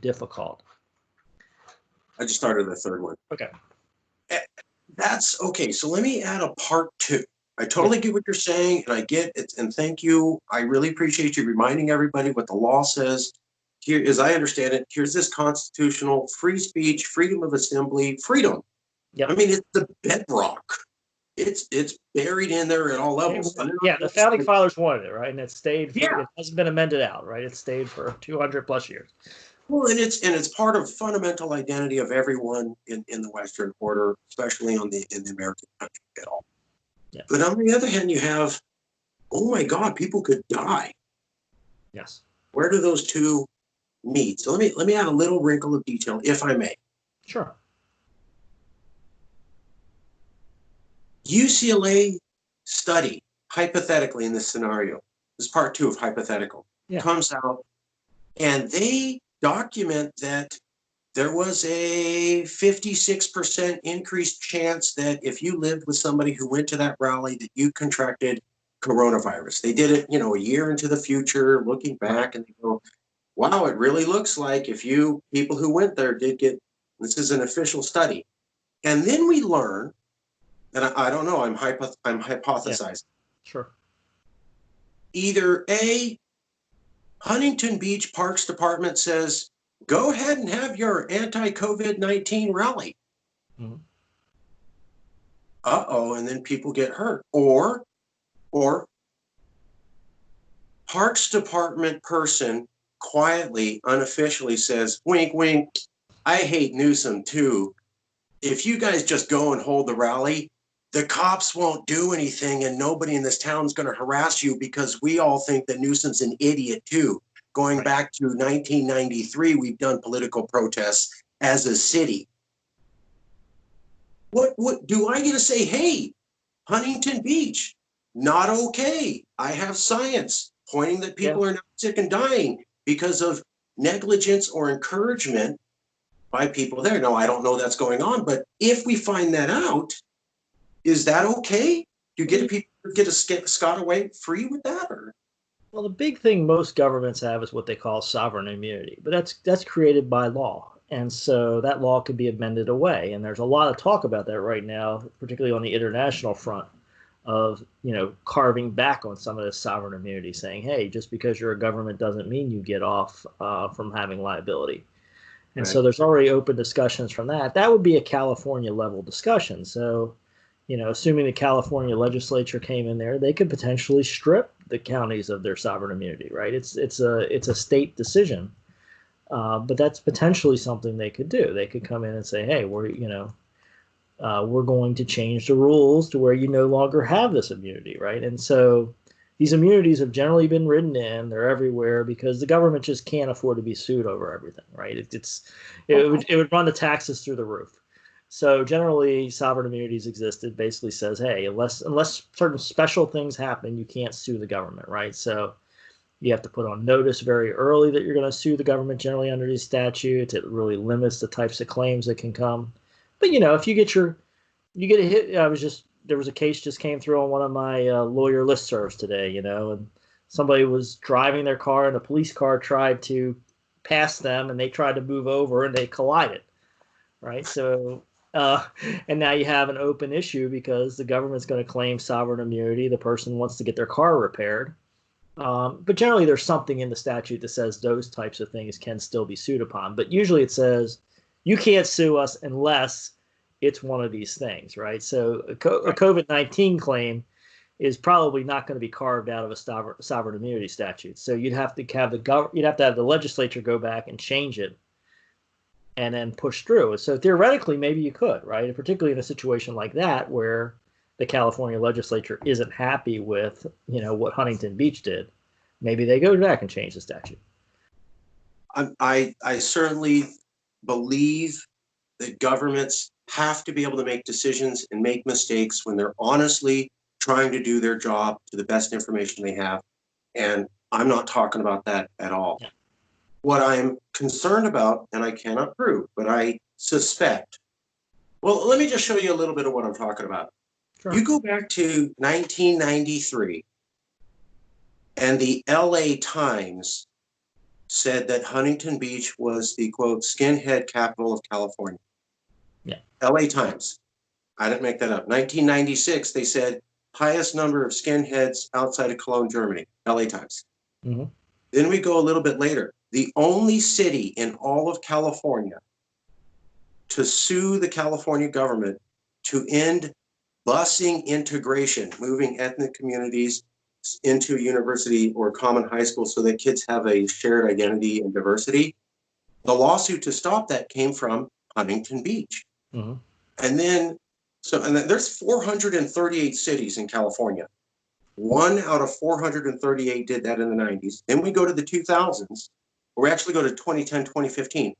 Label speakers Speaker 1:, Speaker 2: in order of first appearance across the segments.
Speaker 1: difficult.
Speaker 2: I just started the third one.
Speaker 1: Okay.
Speaker 2: That's okay. So let me add a part two. I
Speaker 1: Yeah.
Speaker 2: totally get what you're saying, and I get it. And thank you. I really appreciate you reminding everybody what the law says. Here, as I understand it, here's this constitutional free speech, freedom of assembly, freedom. I
Speaker 1: Yep.
Speaker 2: mean, it's the bedrock. It's buried in there at all levels.
Speaker 1: Yeah, the founding fathers wanted it, right? And it stayed for,
Speaker 2: Yeah.
Speaker 1: it hasn't been amended out, right? It stayed for 200 plus years.
Speaker 2: Well, and it's part of fundamental identity of everyone in the Western Order, especially in the American country at all.
Speaker 1: Yeah.
Speaker 2: But on the other hand, you have, oh my God, people could die.
Speaker 1: Yes.
Speaker 2: Where do those two meet? So let me add a little wrinkle of detail, if I may.
Speaker 1: Sure.
Speaker 2: UCLA study, hypothetically in this scenario, this is part two of hypothetical, comes out, and they document that there was a 56% increased chance that if you lived with somebody who went to that rally, that you contracted coronavirus. They did it, a year into the future, looking back, and they go, wow, it really looks like if you people who went there did get, this is an official study. And then we learn, and I don't know, I'm hypothesizing.
Speaker 1: Yeah. Sure.
Speaker 2: Either A, Huntington Beach Parks Department says, go ahead and have your anti-COVID-19 rally.
Speaker 1: Mm-hmm.
Speaker 2: Uh-oh, and then people get hurt. Or Parks Department person quietly, unofficially says, wink, wink, I hate Newsom too. If you guys just go and hold the rally, the cops won't do anything and nobody in this town is going to harass you because we all think that Newsom's an idiot too. Going back to 1993, we've done political protests as a city. What do I get to say? Hey, Huntington Beach, not okay. I have science pointing that people are not sick and dying because of negligence or encouragement by people there. No, I don't know that's going on, but if we find that out, is that okay? Do you get a scot away free with that? Or?
Speaker 1: Well, the big thing most governments have is what they call sovereign immunity, but that's created by law. And so that law could be amended away. And there's a lot of talk about that right now, particularly on the international front of, carving back on some of this sovereign immunity, saying, hey, just because you're a government doesn't mean you get off from having liability. And so there's already open discussions from that. That would be a California level discussion. So, assuming the California legislature came in there, they could potentially strip the counties of their sovereign immunity, right? It's a state decision. But that's potentially something they could do. They could come in and say, hey, we're going to change the rules to where you no longer have this immunity, right? And so these immunities have generally been written in. They're everywhere because the government just can't afford to be sued over everything, right? It would run the taxes through the roof. So generally, sovereign immunities existed. Basically says, hey, unless certain special things happen, you can't sue the government, right? So you have to put on notice very early that you're going to sue the government. Generally, under these statutes, it really limits the types of claims that can come. But if you get a hit. There was a case just came through on one of my lawyer listservs today, and somebody was driving their car and a police car tried to pass them and they tried to move over and they collided, right? So, and now you have an open issue because the government's going to claim sovereign immunity. The person wants to get their car repaired. But generally there's something in the statute that says those types of things can still be sued upon. But usually it says you can't sue us unless it's one of these things, right? So a COVID-19 claim is probably not going to be carved out of a sovereign immunity statute. So you'd have to have the legislature go back and change it and then push through. So theoretically, maybe you could, right? Particularly in a situation like that where the California legislature isn't happy with, what Huntington Beach did. Maybe they go back and change the statute.
Speaker 2: I certainly believe that governments have to be able to make decisions and make mistakes when they're honestly trying to do their job to the best information they have. And I'm not talking about that at all. Yeah. What I'm concerned about, and I cannot prove, but I suspect. Well, let me just show you a little bit of what I'm talking about. Sure. You go back to 1993, and the LA Times said that Huntington Beach was the, quote, skinhead capital of California.
Speaker 1: Yeah.
Speaker 2: LA Times. I didn't make that up. 1996, they said highest number of skinheads outside of Cologne, Germany. LA Times.
Speaker 1: Mm-hmm.
Speaker 2: Then we go a little bit later. The only city in all of California to sue the California government to end busing integration, moving ethnic communities into a university or common high school so that kids have a shared identity and diversity. The lawsuit to stop that came from Huntington Beach.
Speaker 1: Mm-hmm.
Speaker 2: And then, there's 438 cities in California. 1 out of 438 did that in the 90s. Then we go to the 2000s, or we actually go to 2010, 2015.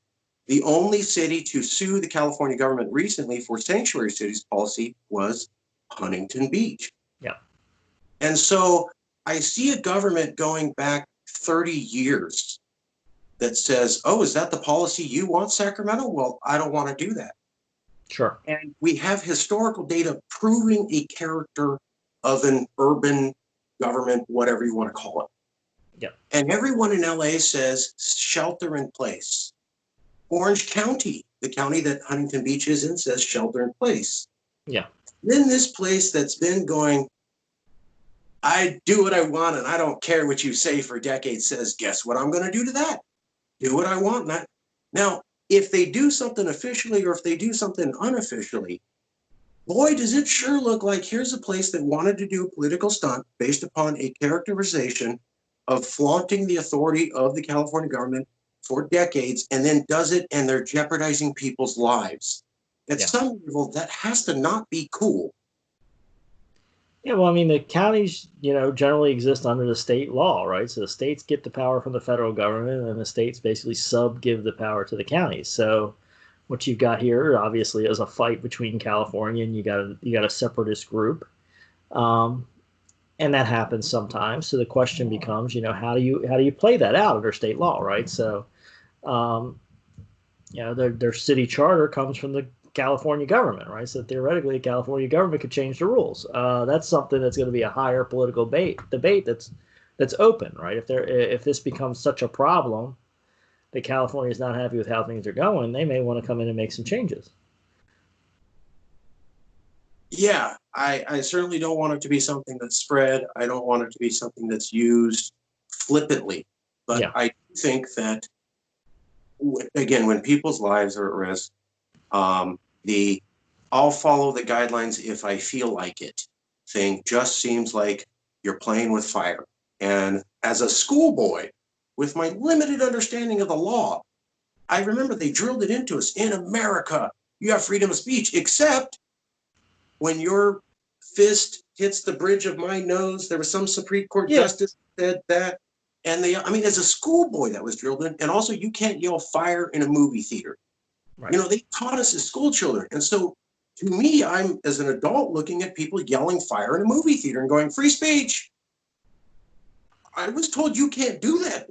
Speaker 2: The only city to sue the California government recently for sanctuary cities policy was Huntington Beach.
Speaker 1: Yeah.
Speaker 2: And so I see a government going back 30 years that says, oh, is that the policy you want, Sacramento? Well, I don't want to do that.
Speaker 1: Sure.
Speaker 2: And we have historical data proving a character of an urban government, whatever you want to call it.
Speaker 1: Yeah.
Speaker 2: And everyone in LA says shelter in place. Orange County, the county that Huntington Beach is in, says shelter in place.
Speaker 1: Yeah.
Speaker 2: Then this place that's been going, I do what I want and I don't care what you say for decades says, guess what I'm going to do to that? Do what I want. Now, if they do something officially or if they do something unofficially, boy, does it sure look like here's a place that wanted to do a political stunt based upon a characterization of flaunting the authority of the California government for decades, and then does it, and they're jeopardizing people's lives. At some level, that has to not be cool.
Speaker 1: Yeah, well, I mean, the counties, generally exist under the state law, right? So the states get the power from the federal government, and the states basically give the power to the counties. So what you've got here, obviously, is a fight between California and you got a separatist group, and that happens sometimes. So the question becomes, how do you play that out under state law, right? So, their city charter comes from the California government, right? So theoretically, the California government could change the rules. That's something that's going to be a higher political debate that's open, right? If this becomes such a problem that California is not happy with how things are going, they may want to come in and make some changes.
Speaker 2: Yeah, I certainly don't want it to be something that's spread. I don't want it to be something that's used flippantly. But I think that, again, when people's lives are at risk, I'll follow the guidelines if I feel like it thing just seems like you're playing with fire. And as a schoolboy, with my limited understanding of the law, I remember they drilled it into us. In America, you have freedom of speech, except when your fist hits the bridge of my nose. There was some Supreme Court justice that said that. And as a schoolboy, that was drilled in. And also, you can't yell fire in a movie theater. Right. They taught us as school children. And so to me, I'm, as an adult, looking at people yelling fire in a movie theater and going, free speech. I was told you can't do that.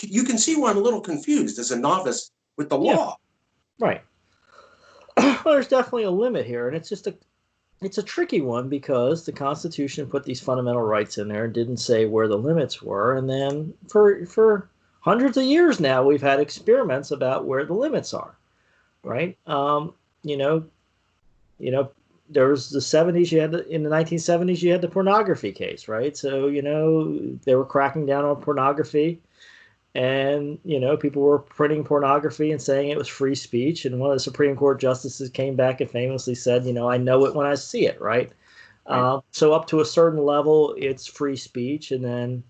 Speaker 2: You can see why I'm a little confused as a novice with the law.
Speaker 1: Right. Well, there's definitely a limit here. And it's a tricky one because the Constitution put these fundamental rights in there and didn't say where the limits were. And then for hundreds of years now, we've had experiments about where the limits are, right? There was the 70s. In the 1970s, you had the pornography case, right? So they were cracking down on pornography, and people were printing pornography and saying it was free speech. And one of the Supreme Court justices came back and famously said, I know it when I see it, right? So up to a certain level, it's free speech, and then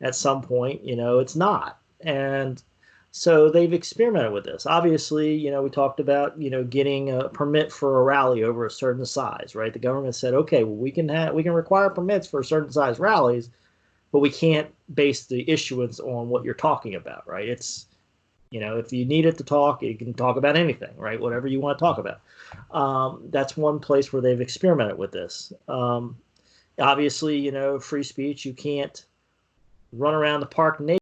Speaker 1: at some point, it's not. And so they've experimented with this. Obviously, we talked about, getting a permit for a rally over a certain size, right? The government said, okay, well, we can require permits for certain size rallies, but we can't base the issuance on what you're talking about, right? It's, if you need it to talk, you can talk about anything, right? Whatever you want to talk about. That's one place where they've experimented with this. Obviously, free speech, you can't run around the park naked.